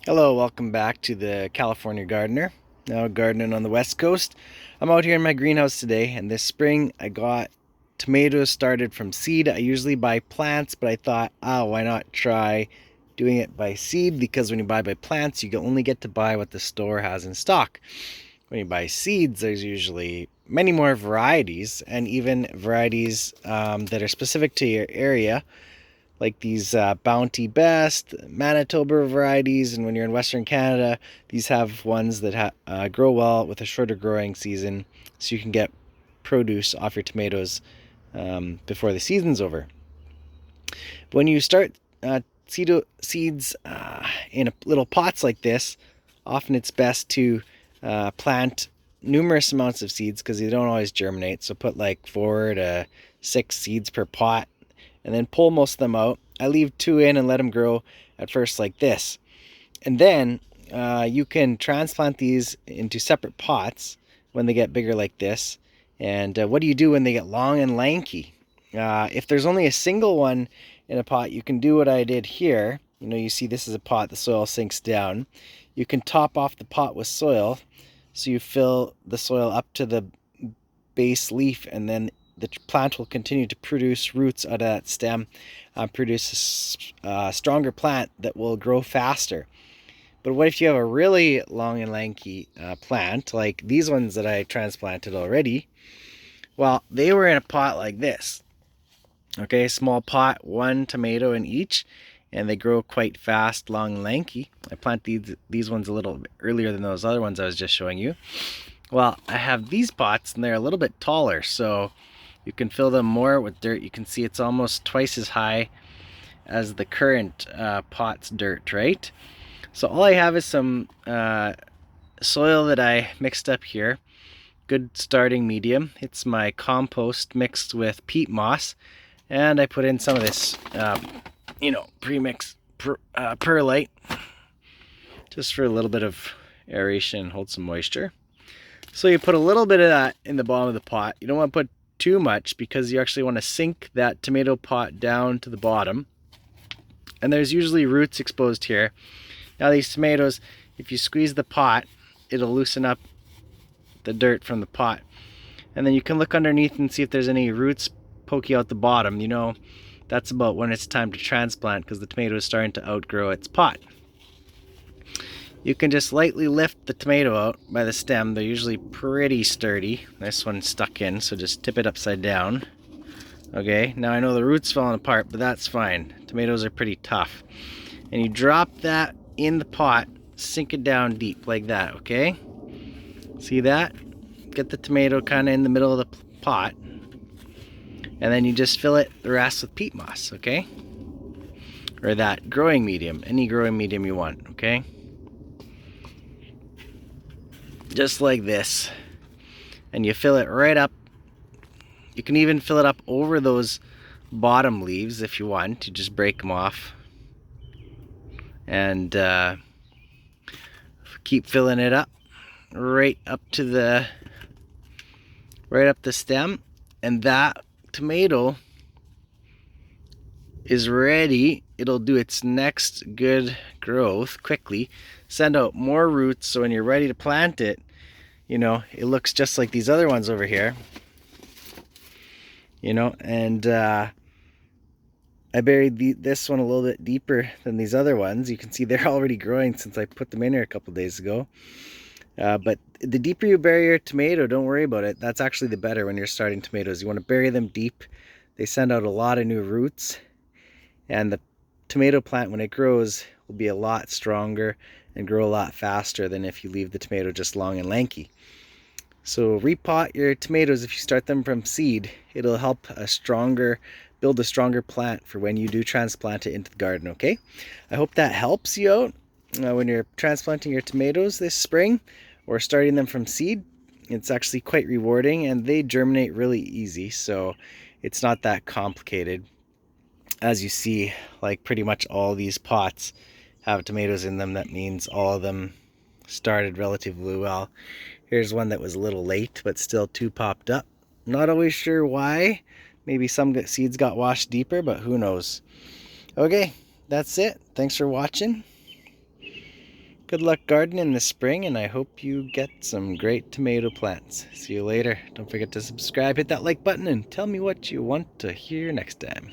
Hello, welcome back to the California Gardener. Now gardening on the West Coast. I'm out here in my greenhouse today, and this spring I got tomatoes started from seed. I usually buy plants, but I thought, why not try doing it by seed? Because when you buy by plants, you can only get to buy what the store has in stock. When you buy seeds, there's usually many more varieties, and even varieties that are specific to your area, like these Bounty Best, Manitoba varieties, and when you're in Western Canada, these have ones that grow well with a shorter growing season, so you can get produce off your tomatoes before the season's over. But when you start seeds in little pots like this, often it's best to plant numerous amounts of seeds because they don't always germinate. So put like 4 to 6 seeds per pot and then pull most of them out. I leave 2 in and let them grow at first like this. And then you can transplant these into separate pots when they get bigger like this. And what do you do when they get long and lanky? If there's only a single one in a pot, you can do what I did here. You see this is a pot, the soil sinks down. You can top off the pot with soil, so you fill the soil up to the base leaf, and then the plant will continue to produce roots out of that stem, produce a stronger plant that will grow faster. But what if you have a really long and lanky plant, like these ones that I transplanted already? Well, they were in a pot like this. Okay, small pot, 1 tomato in each, and they grow quite fast, long and lanky. I planted these ones a little bit earlier than those other ones I was just showing you. Well, I have these pots, and they're a little bit taller, so you can fill them more with dirt. You can see it's almost twice as high as the current pot's dirt, right? So all I have is some soil that I mixed up here. Good starting medium. It's my compost mixed with peat moss, and I put in some of this, pre-mixed perlite, just for a little bit of aeration and hold some moisture. So you put a little bit of that in the bottom of the pot. You don't want to put too much because you actually want to sink that tomato pot down to the bottom. And there's usually roots exposed here. Now these tomatoes, if you squeeze the pot, it'll loosen up the dirt from the pot. And then you can look underneath and see if there's any roots poking out the bottom. That's about when it's time to transplant because the tomato is starting to outgrow its pot. You can just lightly lift the tomato out by the stem. They're usually pretty sturdy. This one's stuck in, so just tip it upside down. Okay, now I know the root's falling apart, but that's fine. Tomatoes are pretty tough. And you drop that in the pot, sink it down deep like that, okay? See that? Get the tomato kind of in the middle of the pot. And then you just fill it the rest with peat moss, okay? Or that growing medium, any growing medium you want, okay? Just like this. And you fill it right up. You can even fill it up over those bottom leaves if you want. You just break them off. And keep filling it up right up the stem. And that tomato is ready. It'll do its next good growth quickly, send out more roots, so when you're ready to plant it, it looks just like these other ones over here. And I buried this one a little bit deeper than these other ones. You can see they're already growing since I put them in here a couple days ago. But the deeper you bury your tomato, don't worry about it. That's actually the better when you're starting tomatoes. You want to bury them deep. They send out a lot of new roots. And the tomato plant, when it grows, will be a lot stronger and grow a lot faster than if you leave the tomato just long and lanky. So repot your tomatoes if you start them from seed. It'll help build a stronger plant for when you do transplant it into the garden, okay? I hope that helps you out when you're transplanting your tomatoes this spring or starting them from seed. It's actually quite rewarding, and they germinate really easy, so it's not that complicated. As you see, like pretty much all these pots have tomatoes in them. That means all of them started relatively well. Here's one that was a little late, but still 2 popped up. Not always sure why. Maybe some seeds got washed deeper, but who knows. Okay, that's it. Thanks for watching. Good luck gardening this spring, and I hope you get some great tomato plants. See you later. Don't forget to subscribe, hit that like button, and tell me what you want to hear next time.